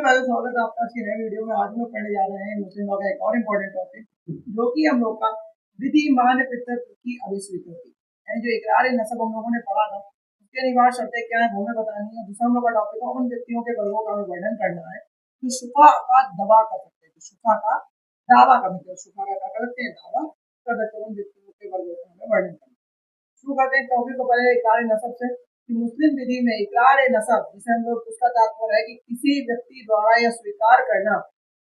भाइयों, स्वागत है आपका आज की नए वीडियो में। आज हम लोग पढ़ने जा रहे हैं मुस्लिम लॉ का एक और इम्पोर्टेंट टॉपिक, जो कि हम लोग का विधिमान पितृत्व की अभिस्वीकृति यानी जो इकरार नसब हम लोगों ने पढ़ा था, उसके अनिवार्य शर्तें क्या है वो हमें बतानी है। दूसरा हम लोग का टॉपिक है उन व्यक्तियों के वर्गों का हमें वर्णन करना है जो शुफा का दावा कर सकते हैं, जो शुफा का दावा कर सकते हैं, शुफा का क्या कर सकते हैं, दावा कर सकते हैं। उन व्यक्तियों के वर्गों का हमें वर्णन करना है। शुरू करते हैं टॉपिक को पहले इकरार नसब से। कि मुस्लिम विधि में इकरार नसब, जिसे हम लोग, उसका तात्पर्य है कि किसी व्यक्ति द्वारा यह स्वीकार करना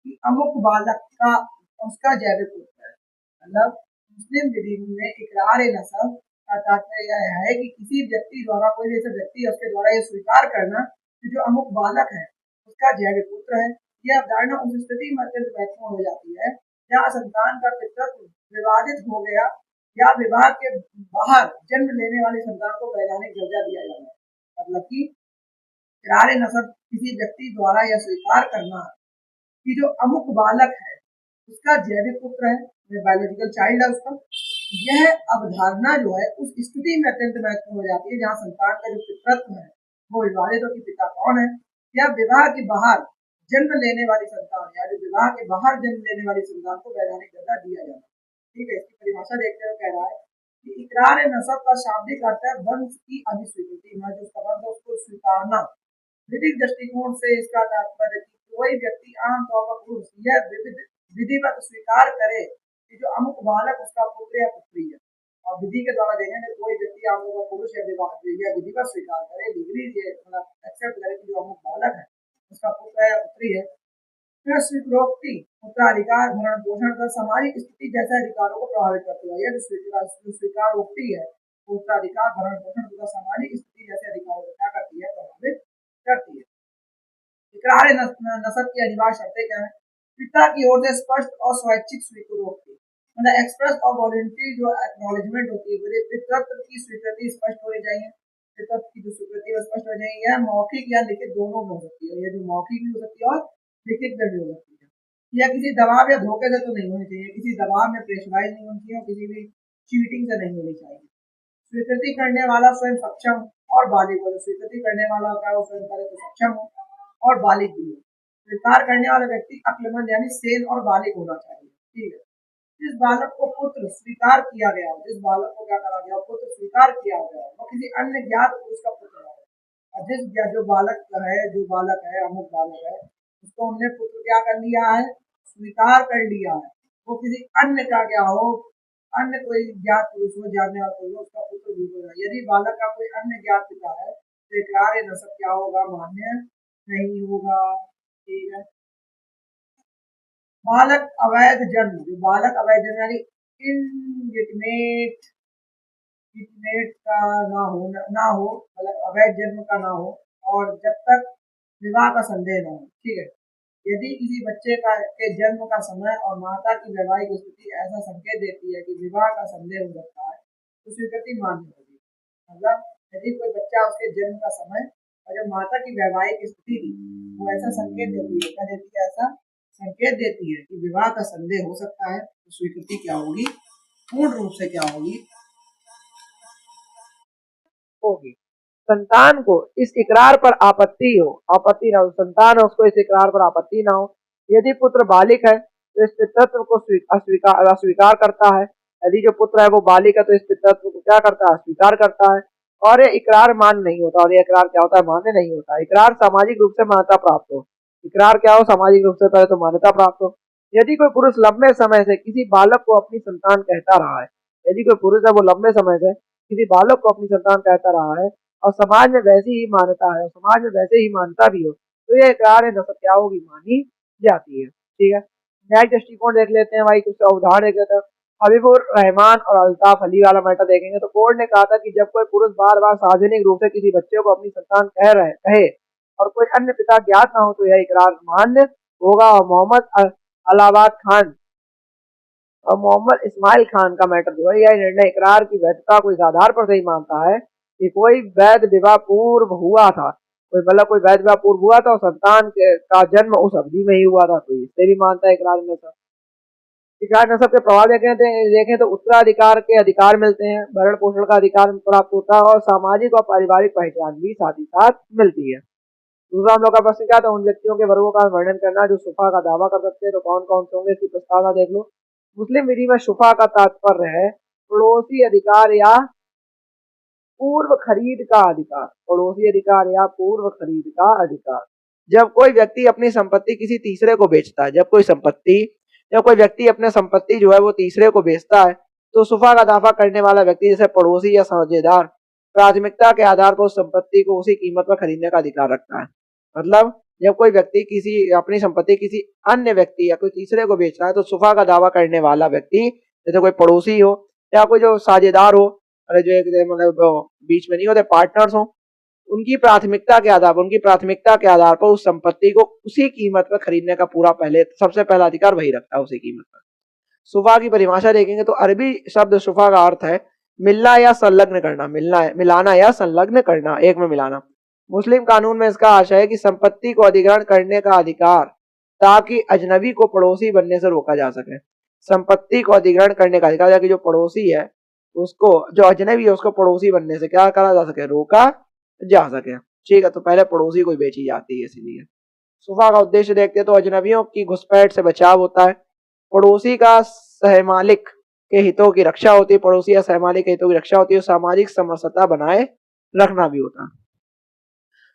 कि अमुक बालक का उसका जैविक पुत्र है। मतलब मुस्लिम विधि में इकरार नसब का तात्पर्य यह है कि किसी व्यक्ति द्वारा, कोई ऐसा व्यक्ति है उसके द्वारा यह स्वीकार करना कि जो अमुक बालक है उसका जैविक पुत्र है। यह अवधारणा उस स्थिति में अत्यंत महत्वपूर्ण हो जाती है जहाँ संतान का पितृत्व विवादित हो गया या विवाह के बाहर जन्म लेने वाली संतान को वैधानिक दर्जा दिया जाना है। मतलब कि इकरार नसब किसी व्यक्ति द्वारा यह स्वीकार करना कि जो अमुक बालक है उसका जैविक पुत्र है, बायोलॉजिकल चाइल्ड है उसका। यह अवधारणा जो है उस स्थिति में अत्यंत महत्वपूर्ण हो जाती है जहाँ संतान का जो पितृत्व है वो विवादित हो कि पिता कौन है, या विवाह के बाहर जन्म लेने वाली संतान, या जो विवाह के बाहर जन्म लेने वाली संतान को वैधानिक दर्जा दिया जाना। ठीक है, इसकी परिभाषा देखते हुए कह रहा है कि इकरार नसब का शाब्दिक अर्थ है वंश की अभिस्वीकृति, मतलब जो उसका वंश है उसको स्वीकारना। विधिक दृष्टिकोण से इसका तात्पर्य कि कोई व्यक्ति आमतौर पर पुरुष यह विधिवत स्वीकार करे कि जो अमुक बालक उसका पुत्र या पुत्री है। और विधि के द्वारा देखें तो कोई व्यक्ति आमतौर पर पुरुष या विधिवत स्वीकार करे, डिग्री मतलब एक्सेप्ट करे कि जो अमुक बालक है उसका पुत्र या पुत्री है। स्वीकृति उत्तराधिकार भरण पोषण कर सामाजिक स्थिति जैसे अधिकारों को प्रभावित करती है। यह जो स्वीकारोक्ति है उत्तराधिकार भरण पोषण तथा सामाजिक स्थिति जैसे अधिकारों को क्या करती है, प्रभावित करती है। इकरार नसब की अनिवार्य शर्तें क्या है? पिता की ओर से स्पष्ट और स्वैच्छिक स्वीकारोक्ति, मतलब एक्सप्रेस और वॉलंटरी जो एक्नॉलेजमेंट होती है, पितृत्व की स्वीकृति स्पष्ट होनी चाहिए। पितृत्व की जो स्वीकृति है स्पष्ट हो जाएगी। यह मौखिक या लिखित दोनों में हो सकती है। यह जो मौखिक भी हो सकती है और लिखित में भी हो सकती है। यह किसी दबाव या धोखे से तो नहीं होनी चाहिए, किसी दबाव में प्रेशराइज नहीं होनी चाहिए और किसी भी चीटिंग से नहीं होनी चाहिए। स्वीकृति करने वाला स्वयं सक्षम और बालिग हो। स्वीकृति करने वाला होता है वो स्वयं पहले तो सक्षम हो और बालिग भी हो। स्वीकार करने वाला व्यक्ति अक्लमंद यानी सेन और बालिग होना चाहिए। ठीक है, जिस बालक को पुत्र स्वीकार किया गया हो, जिस बालक को क्या करा गया हो, पुत्र स्वीकार किया गया हो, वो किसी अन्य ज्ञात पुरुष का पुत्र हो। और जिस जो बालक है अमुक बालक है उसको हमने पुत्र क्या कर लिया है, स्वीकार कर लिया है, वो किसी अन्य का क्या हो, अन्य कोई ज्ञात पुरुष हो, जानने वाला पुरुष हो, उसका पुत्र भी होगा। यदि बालक का कोई अन्य ज्ञात पिता है तो इकरार नसब क्या होगा, मान्य नहीं होगा। ठीक है, बालक अवैध जन्म, जो बालक अवैध जन्म यानी इनलिटिमेट का ना हो, मतलब अवैध जन्म का ना हो और जब तक विवाह का संदेह ना हो। ठीक है, यदि किसी बच्चे के जन्म का समय और माता की वैवाहिक स्थिति ऐसा संकेत देती है कि विवाह का संदेह हो सकता है तो स्वीकृति मान्य होगी। मतलब यदि कोई बच्चा उसके जन्म का समय और जब माता की वैवाहिक स्थिति थी वो ऐसा संकेत देती है, क्या देती है, ऐसा संकेत देती है कि विवाह का संदेह हो सकता है, तो स्वीकृति क्या होगी, पूर्ण रूप से क्या होगी, होगी। संतान को इस इकरार पर आपत्ति ना हो, संतान है उसको इस इकरार पर आपत्ति ना हो। यदि पुत्र बालिक है तो इस पितृत्व को अस्वीकार करता है। यदि जो पुत्र है वो बालिक है तो इस पितृत्व को क्या करता है, अस्वीकार करता है। और ये इकरार मान्य नहीं होता, और ये इकरार क्या होता है, मान्य नहीं होता। इकरार सामाजिक रूप से मान्यता प्राप्त हो। इकरार क्या हो, सामाजिक रूप से पहले तो मान्यता प्राप्त हो। यदि कोई पुरुष लंबे समय से किसी बालक को अपनी संतान कहता रहा है, यदि कोई पुरुष है वो लंबे समय से किसी बालक को अपनी संतान कहता रहा है और समाज में वैसी ही मान्यता है, समाज में वैसे ही मान्यता भी हो, तो ये इकरार नसब क्या होगी, मानी जाती है। ठीक है, न्यायिक दृष्टिकोण देख लेते हैं भाई, कुछ उदाहरण देख लेते हैं। हबीबुर रहमान और अल्ताफ अली वाला मैटर देखेंगे तो कोर्ट ने कहा था कि जब कोई पुरुष बार बार सार्वजनिक रूप से किसी बच्चे को अपनी संतान कहे और कोई अन्य पिता ज्ञात ना हो तो यह इकरार मान्य होगा। और मोहम्मद इस्माइल खान का मैटर जो है, यह निर्णय इकरार की वैधता को इस आधार पर सही मानता है कि कोई वैध विवाह पूर्व हुआ था, कोई वैध विवाह पूर्व हुआ था और संतान का जन्म उस अवधि में ही हुआ था, तो इससे भी मानता है इकरार नसब। इकरार नसब के प्रभाव देखें तो उत्तराधिकार के अधिकार मिलते हैं, भरण पोषण का अधिकार प्राप्त होता है और सामाजिक और पारिवारिक पहचान भी साथ ही साथ मिलती है। दूसरा हम लोग का प्रश्न क्या था, उन व्यक्तियों के वर्गों का वर्णन करना जो शुफा का दावा कर सकते हैं, तो कौन कौन से होंगे, इसकी प्रस्तावना देख लो। मुस्लिम विधि में शुफा का तात्पर्य है पड़ोसी अधिकार या पूर्व खरीद का अधिकार, पड़ोसी अधिकार या पूर्व खरीद का अधिकार। जब कोई व्यक्ति अपनी संपत्ति किसी तीसरे को बेचता है, जब कोई व्यक्ति अपने संपत्ति जो है वो तीसरे को बेचता है, तो सुफा का दावा करने वाला व्यक्ति जैसे पड़ोसी या साझेदार प्राथमिकता के आधार पर उस संपत्ति को उसी कीमत पर खरीदने का अधिकार रखता है। मतलब जब कोई व्यक्ति अपनी संपत्ति किसी अन्य व्यक्ति या कोई तीसरे को बेच रहा है, तो सुफा का दावा करने वाला व्यक्ति जैसे कोई पड़ोसी हो या कोई जो साझेदार हो, अरे जो एक मतलब बीच में नहीं होते पार्टनर्स हो, उनकी प्राथमिकता के आधार पर उस संपत्ति को उसी कीमत पर खरीदने का सबसे पहला अधिकार वही रखता है, उसी कीमत पर। सुफा की परिभाषा देखेंगे तो अरबी शब्द सुफा का अर्थ है मिलना या संलग्न करना, मिलाना या संलग्न करना, एक में मिलाना। मुस्लिम कानून में इसका आशय है कि संपत्ति को अधिग्रहण करने का अधिकार ताकि अजनबी को पड़ोसी बनने से रोका जा सके। संपत्ति को अधिग्रहण करने का अधिकार, कि जो पड़ोसी है उसको, जो अजनबी है उसको पड़ोसी बनने से क्या करा जा सके, रोका जा सके। ठीक है, तो पहले पड़ोसी को बेची जाती है, इसीलिए सुफा का उद्देश्य देखते हैं तो अजनबियों की घुसपैठ से बचाव होता है, पड़ोसी का सहमालिक के हितों की रक्षा होती है, पड़ोसी या सहमालिक के हितों की रक्षा होती है, सामाजिक समरसता बनाए रखना भी होता है।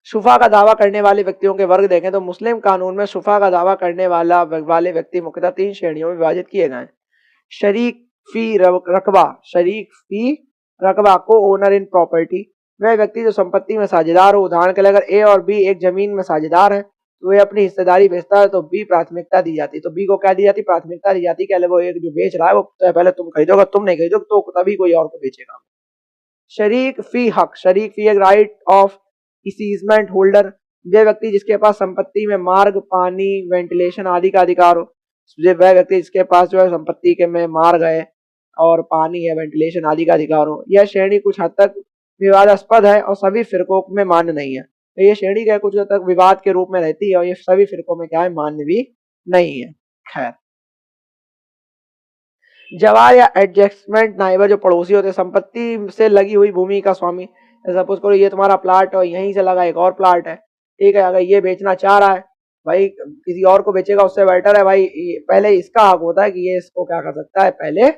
शुफा का दावा करने वाले व्यक्तियों के वर्ग देखें तो मुस्लिम कानून में शुफा का दावा करने वाले व्यक्ति मुख्यतः 3 श्रेणियों में विभाजित किए गए हैं। शरीक फी रकबा को ओनर इन प्रॉपर्टी, वह व्यक्ति जो संपत्ति में साझेदार हो। उदाहरण के लिए अगर ए और बी एक जमीन में साझेदार है तो वे अपनी हिस्सेदारी बेचता है तो बी प्राथमिकता दी जाती है, तो बी को क्या दी जाती, प्राथमिकता दी जाती है। वो एक जो बेच रहा है वो पहले तुम खरीदोगे, तुम नहीं खरीदोगे तो तभी कोई और को बेचेगा। शरीक फी एक राइट ऑफ इसीजमेंट होल्डर, वह व्यक्ति जिसके पास संपत्ति में मार्ग, पानी, वेंटिलेशन आदि का अधिकार हो। वह व्यक्ति जिसके पास जो है संपत्ति के में मार्ग है और पानी है, वेंटिलेशन आदि का अधिकार हो। यह श्रेणी कुछ हद तक विवादास्पद है और सभी फिरकों में मान्य नहीं है। तो ये श्रेणी क्या कुछ हद तक विवाद के रूप में रहती है और ये सभी फिरकों में क्या है, मान्य भी नहीं है। खैर, जवार या एडजस्टमेंट नाइबर जो पड़ोसी होते हैं, संपत्ति से लगी हुई भूमि का स्वामी। सपोज करो ये तुम्हारा प्लाट है और यहीं से लगा एक और प्लाट है, ठीक है, अगर ये बेचना चाह रहा है भाई, किसी और को बेचेगा उससे बेटर है भाई, पहले इसका हक होता है कि ये इसको क्या कर सकता है, पहले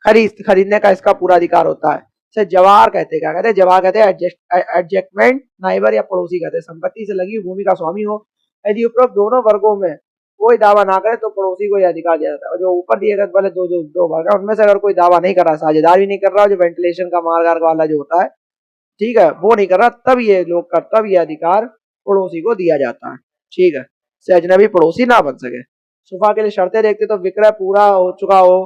खरीदने का इसका पूरा अधिकार होता है। इसे जवार कहते हैं, क्या कहते हैं, जवार कहते हैं एडजस्टमेंट नाइबर या पड़ोसी कहते हैं। संपत्ति से लगी हुई भूमि का स्वामी हो। यदि उपरोक्त दोनों वर्गों में कोई दावा ना करे तो पड़ोसी को यह अधिकार दिया जाता है। जो ऊपर दिए गए वाले दो वर्ग है उनमें से अगर कोई दावा नहीं कर रहा, साझेदार भी नहीं कर रहा, जो वेंटिलेशन का मार्ग वाला जो होता है, ठीक है, वो नहीं कर रहा, तब ये अधिकार पड़ोसी को दिया जाता है। ठीक है, से अजनबी पड़ोसी ना बन सके। सुफा के लिए शर्तें देखते तो विक्रय पूरा हो चुका हो,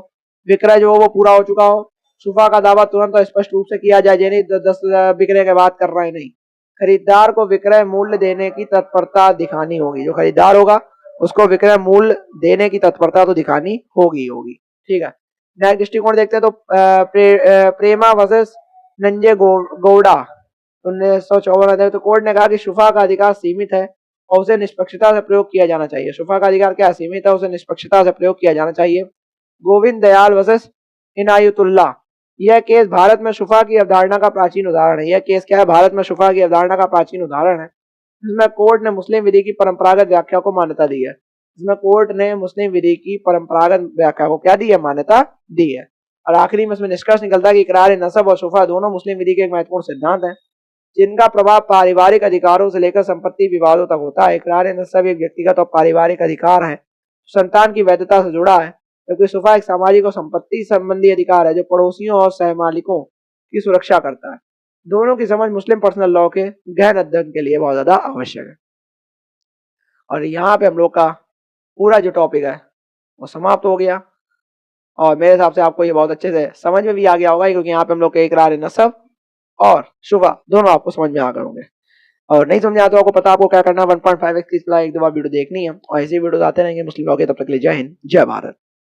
विक्रय जो हो वो पूरा हो चुका हो। सुफा का दावा तुरंत और स्पष्ट रूप से किया जाए, यानी 10 विक्रय के बाद कर रहे नहीं। खरीदार को विक्रय मूल्य देने की तत्परता दिखानी होगी, जो खरीदार होगा उसको विक्रय मूल्य देने की तत्परता तो दिखानी होगी। ठीक है, न्यायिक दृष्टिकोण देखते हैं तो प्रेमा वर्सेस नंजे गौड़ा 1954 तो कोर्ट ने कहा कि शुफा का अधिकार सीमित है और उसे निष्पक्षता से प्रयोग किया जाना चाहिए। शुफा का अधिकार क्या सीमित है, उसे निष्पक्षता से प्रयोग किया जाना चाहिए। गोविंद दयाल वर्सेस इनायतुल्लाह, यह केस भारत में शुफा की अवधारणा का प्राचीन उदाहरण है। यह केस क्या है, भारत में शुफा की अवधारणा का प्राचीन उदाहरण है, जिसमें कोर्ट ने मुस्लिम विधि की परंपरागत व्याख्या को मान्यता दी है। इसमें कोर्ट ने मुस्लिम विधि की परंपरागत व्याख्या को क्या दी है, मान्यता दी है। और आखिरी में इसमें निष्कर्ष निकलता है कि इकरार नसब और शुफा दोनों मुस्लिम विधि के एक महत्वपूर्ण सिद्धांत हैं, जिनका प्रभाव पारिवारिक अधिकारों से लेकर संपत्ति विवादों तक होता है। इकरार नसब एक व्यक्तिगत और पारिवारिक अधिकार है, संतान की वैधता से जुड़ा है, क्योंकि शुफा एक सामाजिक और संपत्ति संबंधी अधिकार है जो पड़ोसियों और सहमालिकों की सुरक्षा करता है। दोनों की समझ मुस्लिम पर्सनल लॉ के गहन अध्ययन के लिए बहुत ज्यादा आवश्यक है। और यहाँ पे हम लोग का पूरा जो टॉपिक है वो समाप्त हो गया और मेरे हिसाब से आपको ये बहुत अच्छे से समझ में भी आ गया होगा, क्योंकि यहाँ पे हम लोग के इकरार नसब और शुफा दोनों आपको समझ में आ गए होंगे। और नहीं समझ आता आपको पता आपको क्या करना, 1.5x की एक दो बार वीडियो देखनी है और ऐसी वीडियो आते रहेंगे मुस्लिम लॉ के। तब तक के लिए जय हिंद, जय भारत।